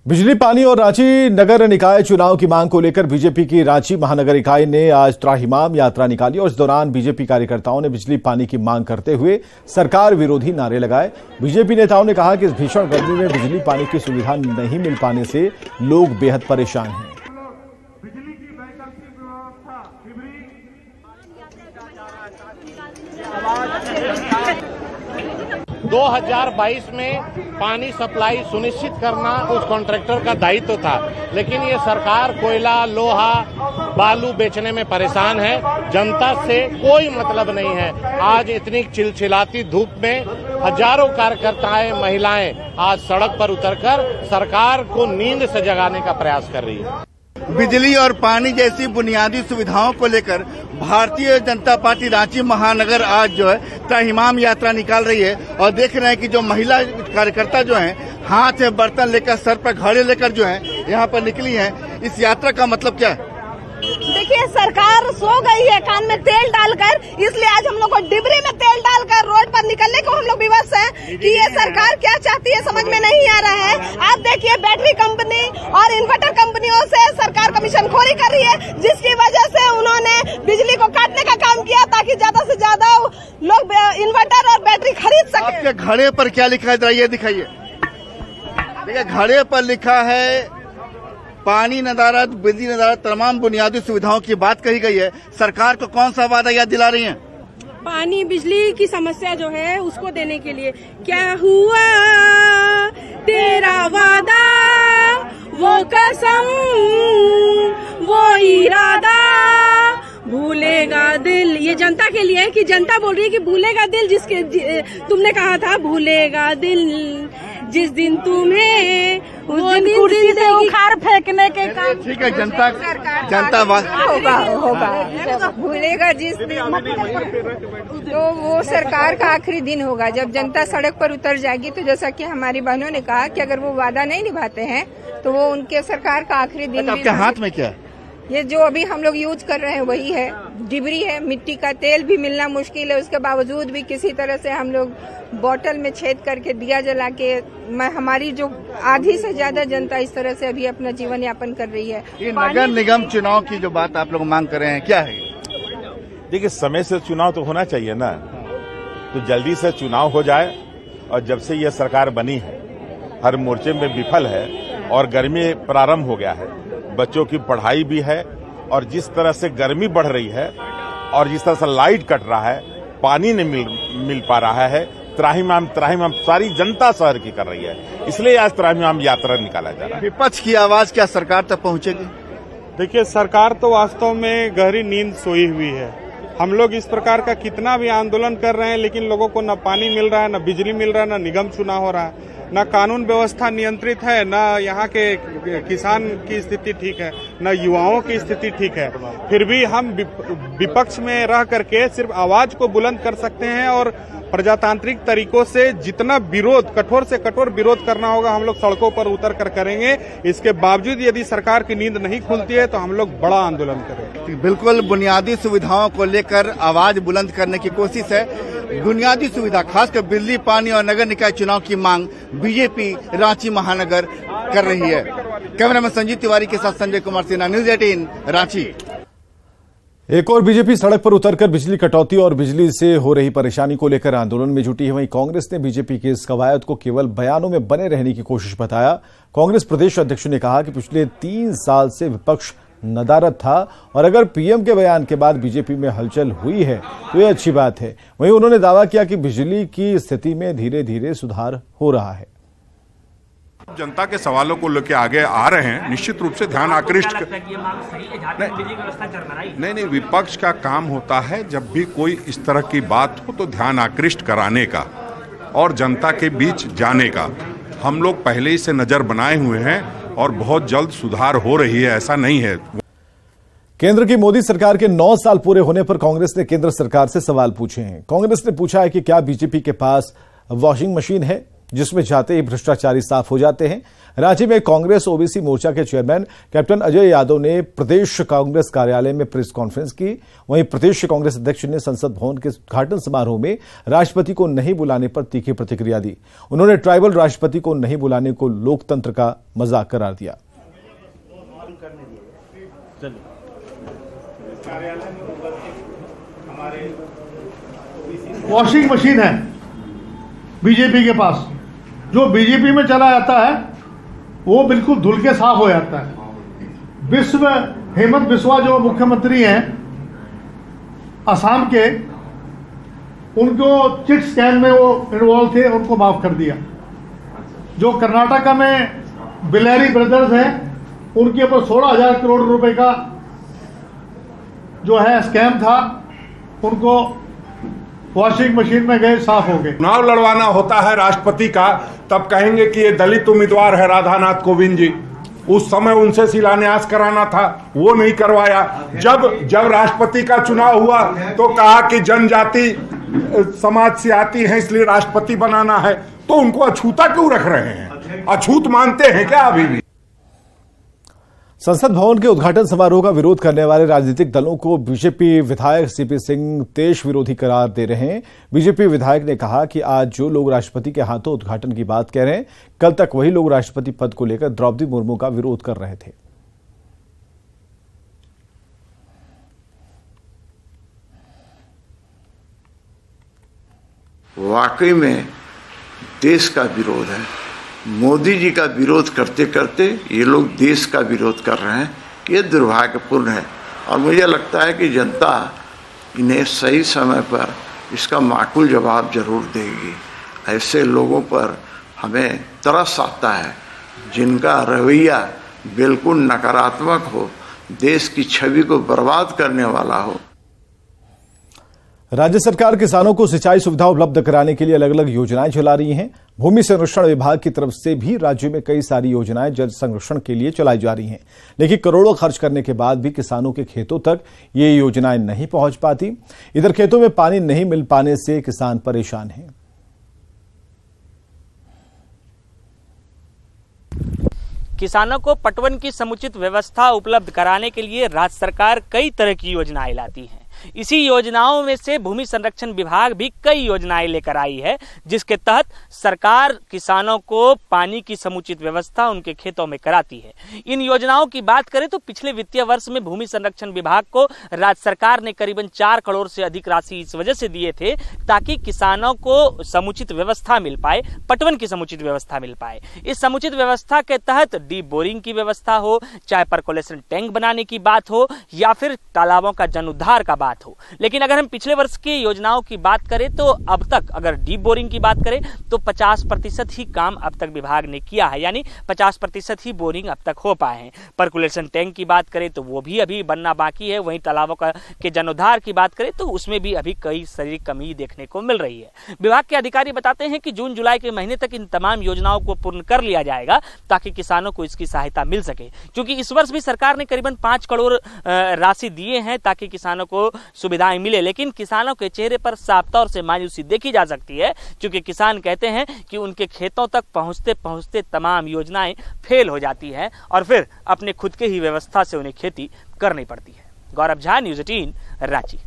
बिजली, पानी और रांची नगर निकाय चुनाव की मांग को लेकर बीजेपी की रांची महानगर इकाई ने आज त्राहिमाम यात्रा निकाली और इस दौरान बीजेपी कार्यकर्ताओं ने बिजली पानी की मांग करते हुए सरकार विरोधी नारे लगाए। बीजेपी नेताओं ने कहा कि इस भीषण गर्मी में बिजली पानी की सुविधा नहीं मिल पाने से लोग बेहद परेशान हैं। 2022 में पानी सप्लाई सुनिश्चित करना उस कॉन्ट्रैक्टर का दायित्व था, लेकिन ये सरकार कोयला, लोहा, बालू बेचने में परेशान है। जनता से कोई मतलब नहीं है। आज इतनी चिलचिलाती धूप में हजारों कार्यकर्ताएं, महिलाएं आज सड़क पर उतरकर सरकार को नींद से जगाने का प्रयास कर रही है। बिजली और पानी जैसी बुनियादी सुविधाओं को लेकर भारतीय जनता पार्टी रांची महानगर आज जो है त्राहिमाम यात्रा निकाल रही है और देख रहे हैं कि जो महिला कार्यकर्ता जो हैं हाथ में बर्तन लेकर, सर पर घड़े लेकर जो है यहाँ पर निकली हैं। इस यात्रा का मतलब क्या है? देखिए, सरकार सो गई है कान में तेल डालकर, इसलिए आज हम लोग को डिबरी में तेल डालकर रोड पर निकलने को हम लोग विवश हैं कि ये सरकार क्या चाहती है, समझ में नहीं आ रहा है। आप देखिए, बैटरी कंपनी और इन्वर्टर कंपनियों से सरकार कमीशनखोरी कर रही है, जिसकी वजह से उन्होंने बिजली को काटने का काम किया ताकि ज्यादा से ज्यादा लोग इन्वर्टर और बैटरी खरीद सके। आपके घड़े पर क्या लिखा है, ये दिखाइए। देखिए, घड़े पर लिखा है पानी नदारत, बिजली नदारत, तमाम बुनियादी सुविधाओं की बात कही गई है। सरकार को कौन सा वादा याद दिला रही हैं? पानी, बिजली की समस्या जो है उसको देने के लिए। क्या हुआ तेरा वादा, वो कसम, वो इरादा, भूलेगा दिल। ये जनता के लिए है कि जनता बोल रही है कि भूलेगा दिल, जिसके तुमने कहा था भूलेगा दिल जिस दिन तुम्हें उस दिन कुर्सी से उखाड़ फेंकने के काम। ठीक है, जनता होगा भूलेगा जिस दिन, तो वो सरकार का आखिरी दिन होगा जब जनता सड़क पर उतर जाएगी। तो जैसा कि हमारी बहनों ने कहा कि अगर वो वादा नहीं निभाते हैं तो वो उनके सरकार का आखिरी दिन। आपके हाथ में क्या है? ये जो अभी हम लोग यूज कर रहे हैं वही है, डिबरी है। मिट्टी का तेल भी मिलना मुश्किल है, उसके बावजूद भी किसी तरह से हम लोग बोतल में छेद करके, दिया जला के, हमारी जो आधी से ज्यादा जनता इस तरह से अभी अपना जीवन यापन कर रही है। ये नगर निगम चुनाव की जो बात आप लोग मांग कर रहे हैं, क्या है? देखिए, समय से चुनाव तो होना चाहिए ना, तो जल्दी से चुनाव हो जाए। और जब से यह सरकार बनी है हर मोर्चे में विफल है और गर्मी प्रारंभ हो गया है। बच्चों की पढ़ाई भी है और जिस तरह से गर्मी बढ़ रही है और जिस तरह से लाइट कट रहा है, पानी नहीं मिल पा रहा है, त्राहिमाम सारी जनता शहर की कर रही है। इसलिए आज त्राहिमाम यात्रा निकाला जा रहा है। विपक्ष की आवाज क्या सरकार तक पहुंचेगी? देखिए, सरकार तो वास्तव में गहरी नींद सोई हुई है। हम लोग इस प्रकार का कितना भी आंदोलन कर रहे हैं, लेकिन लोगों को न पानी मिल रहा है, न बिजली मिल रहा है, न निगम चुनाव हो रहा है, न कानून व्यवस्था नियंत्रित है, न यहाँ के किसान की स्थिति ठीक है, न युवाओं की स्थिति ठीक है। फिर भी हम विपक्ष में रह करके सिर्फ आवाज को बुलंद कर सकते हैं और प्रजातांत्रिक तरीकों से जितना विरोध, कठोर से कठोर विरोध करना होगा, हम लोग सड़कों पर उतर कर करेंगे। इसके बावजूद यदि सरकार की नींद नहीं खुलती है तो हम लोग बड़ा आंदोलन करेंगे। बिल्कुल, बुनियादी सुविधाओं को लेकर आवाज बुलंद करने की कोशिश है। बुनियादी सुविधा, खासकर बिजली, पानी और नगर निकाय चुनाव की मांग बीजेपी रांची महानगर कर रही है। कैमरामैन संजीव तिवारी के साथ संजय कुमार सिन्हा, न्यूज़ 18 रांची। एक और बीजेपी सड़क पर उतरकर बिजली कटौती और बिजली से हो रही परेशानी को लेकर आंदोलन में जुटी है। वहीं कांग्रेस ने बीजेपी की इस कवायद को केवल बयानों में बने रहने की कोशिश बताया। कांग्रेस प्रदेश अध्यक्ष ने कहा कि पिछले 3 साल से विपक्ष नदारद था और अगर पीएम के बयान के बाद बीजेपी में हलचल हुई है तो ये अच्छी बात है। वहीं उन्होंने दावा किया कि बिजली की स्थिति में धीरे धीरे सुधार हो रहा है। जनता के सवालों को लेकर आगे आ रहे हैं, निश्चित रूप से ध्यान आकृष्ट नहीं, विपक्ष का काम होता है जब भी कोई इस तरह की बात हो तो ध्यान आकृष्ट कराने का और जनता के बीच जाने का। हम लोग पहले ही से नजर बनाए हुए हैं और बहुत जल्द सुधार हो रही है, ऐसा नहीं है। केंद्र की मोदी सरकार के 9 साल पूरे होने पर कांग्रेस ने केंद्र सरकार से सवाल पूछे हैं। कांग्रेस ने पूछा है कि क्या बीजेपी के पास वॉशिंग मशीन है? जिसमें जाते ही भ्रष्टाचारी साफ हो जाते हैं। रांची में कांग्रेस ओबीसी मोर्चा के चेयरमैन कैप्टन अजय यादव ने प्रदेश कांग्रेस कार्यालय में प्रेस कॉन्फ्रेंस की। वहीं प्रदेश कांग्रेस अध्यक्ष ने संसद भवन के उद्घाटन समारोह में राष्ट्रपति को नहीं बुलाने पर तीखी प्रतिक्रिया दी। उन्होंने ट्राइबल राष्ट्रपति को नहीं बुलाने को लोकतंत्र का मजाक करार दिया। वॉशिंग मशीन है बीजेपी के पास, जो बीजेपी में चला जाता है वो बिल्कुल धुल के साफ हो जाता है। हेमंत बिस्वा जो मुख्यमंत्री हैं असम के, उनको चिट स्कैम में वो इन्वॉल्व थे, उनको माफ कर दिया। जो कर्नाटका में बिलारी ब्रदर्स हैं, उनके ऊपर 16,000 करोड़ रुपए का जो है स्कैम था, उनको वॉशिंग मशीन में गए, साफ हो गए। चुनाव लड़वाना होता है राष्ट्रपति का, तब कहेंगे कि ये दलित उम्मीदवार है राधानाथ कोविंद जी। उस समय उनसे शिलान्यास कराना था, वो नहीं करवाया। जब राष्ट्रपति का चुनाव हुआ तो कहा कि जनजाति समाज से आती है इसलिए राष्ट्रपति बनाना है, तो उनको अछूता क्यों रख रहे हैं? अछूत मानते हैं क्या अभी भी? संसद भवन के उद्घाटन समारोह का विरोध करने वाले राजनीतिक दलों को बीजेपी विधायक सीपी सिंह देश विरोधी करार दे रहे हैं। बीजेपी विधायक ने कहा कि आज जो लोग राष्ट्रपति के हाथों उद्घाटन की बात कह रहे हैं, कल तक वही लोग राष्ट्रपति पद को लेकर द्रौपदी मुर्मू का विरोध कर रहे थे। वाकई में देश का विरोध है। मोदी जी का विरोध करते करते ये लोग देश का विरोध कर रहे हैं, ये दुर्भाग्यपूर्ण है। और मुझे लगता है कि जनता इन्हें सही समय पर इसका माकूल जवाब जरूर देगी। ऐसे लोगों पर हमें तरस आता है जिनका रवैया बिल्कुल नकारात्मक हो, देश की छवि को बर्बाद करने वाला हो। राज्य सरकार किसानों को सिंचाई सुविधा उपलब्ध कराने के लिए अलग अलग योजनाएं चला रही हैं। भूमि संरक्षण विभाग की तरफ से भी राज्य में कई सारी योजनाएं जल संरक्षण के लिए चलाई जा रही हैं, लेकिन करोड़ों खर्च करने के बाद भी किसानों के खेतों तक ये योजनाएं नहीं पहुंच पाती। इधर खेतों में पानी नहीं मिल पाने से किसान परेशान हैं। किसानों को पटवन की समुचित व्यवस्था उपलब्ध कराने के लिए राज्य सरकार कई तरह की योजनाएं लाती है। इसी योजनाओं में से भूमि संरक्षण विभाग भी कई योजनाएं लेकर आई है, जिसके तहत सरकार किसानों को पानी की समुचित व्यवस्था उनके खेतों में कराती है। इन योजनाओं की बात करें तो पिछले वित्तीय वर्ष में भूमि संरक्षण विभाग को राज्य सरकार ने करीबन 4 करोड़ से अधिक राशि इस वजह से दिए थे ताकि किसानों को समुचित व्यवस्था मिल पाए, पटवन की समुचित व्यवस्था मिल पाए। इस समुचित व्यवस्था के तहत डीप बोरिंग की व्यवस्था हो, चाहे परकोलेशन टैंक बनाने की बात हो या फिर तालाबों का जन-उद्धार का बात हो। लेकिन अगर हम पिछले वर्ष की योजनाओं की बात करें तो अब तक अगर डीप बोरिंग की बात करें तो 50% ही काम अब तक विभाग ने किया है, यानी 50% ही बोरिंग अब तक हो पाए हैं। परकुलेशन टैंक की बात करें तो वो भी अभी बनना बाकी है। वहीं तालाबों के जन-उद्धार की बात करें तो उसमें भी अभी कई सारी कमी देखने को मिल रही है। विभाग के अधिकारी बताते हैं कि जून जुलाई के महीने तक इन तमाम योजनाओं को पूर्ण कर लिया जाएगा ताकि किसानों को इसकी सहायता मिल सके। क्योंकि इस वर्ष भी सरकार ने करीबन 5 करोड़ राशि दिए हैं ताकि किसानों को सुविधाएं मिले, लेकिन किसानों के चेहरे पर साफ तौर से मायूसी देखी जा सकती है, क्योंकि किसान कहते हैं कि उनके खेतों तक पहुंचते पहुंचते तमाम योजनाएं फेल हो जाती हैं और फिर अपने खुद के ही व्यवस्था से उन्हें खेती करनी पड़ती है। गौरव झा, न्यूज़ 18, रांची।